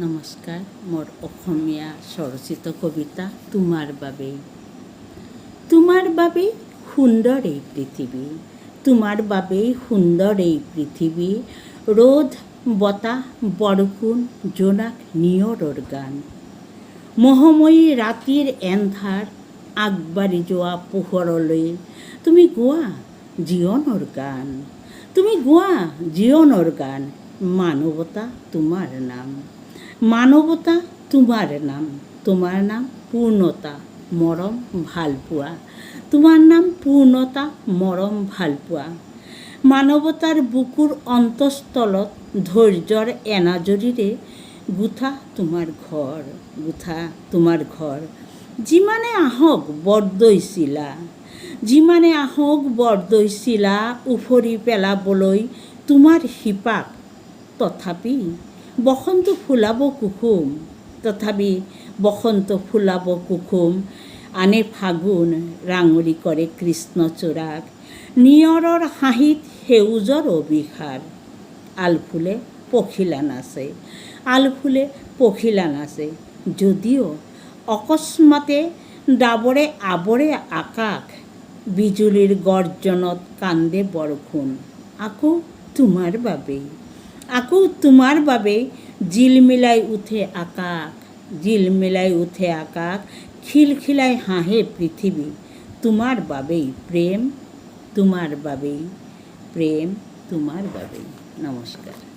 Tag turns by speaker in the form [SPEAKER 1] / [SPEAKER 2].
[SPEAKER 1] নমস্কাৰ, মোৰ অসমীয়া স্বৰচিত কবিতা তোমাৰ বাবেই। তোমাৰ বাবেই সুন্দৰ এই পৃথিৱী, তোমাৰ বাবেই সুন্দৰ এই পৃথিৱী। ৰ'দ, বতাহ, বৰষুণ, জোনাক, নিয়ৰৰ গান। মহময়ী ৰাতিৰ এন্ধাৰ, আগবাঢ়ি যোৱা পোহৰলৈ তুমি গোৱা জীৱনৰ গান। তুমি গোৱা জীৱনৰ গান। মানৱতা তোমাৰ নাম, মানৱতা তোমাৰ নাম। তোমাৰ নাম পূৰ্ণতা, মৰম, ভালপোৱা। তোমাৰ নাম পূৰ্ণতা, মৰম, ভালপোৱা। মানৱতাৰ বুকুৰ অন্তঃস্থলত ধৈৰ্যৰ এনাজৰীৰে গোঠা তোমাৰ ঘৰ, গোঠা তোমাৰ ঘৰ। যিমানে আহক বৰদৈ চিলা, যিমানে আহক বৰদৈ চিলা, উফৰি পেলাবলৈ তোমাৰ শিপাক। তথাপি বসন্ত ফুলাব কুসুম, তথাপি বসন্ত ফুলাব কুসুম। আনে ফাগুন ৰাঙলী কৰে কৃষ্ণচূড়াক, নিয়ৰৰ হাঁহিত সেউজৰ অভিসাৰ। আলফুলে পখিলা নাচে, আলফুলে পখিলা নাচে। যদিও অকস্মাতে ডাবৰে আৱৰে আকাশ, বিজুলীৰ গৰ্জনত কান্দে বৰষুণ। আকৌ তোমাৰ বাবেই, আকৌ তোমাৰ বাবেই জিলমিলাই উঠে আকাশ, জিলমিলাই উঠে আকাশ। খিলখিলাই হাঁহে পৃথিৱী, তোমাৰ বাবেই প্ৰেম, তোমাৰ বাবেই প্ৰেম, তোমাৰ বাবেই। নমস্কাৰ।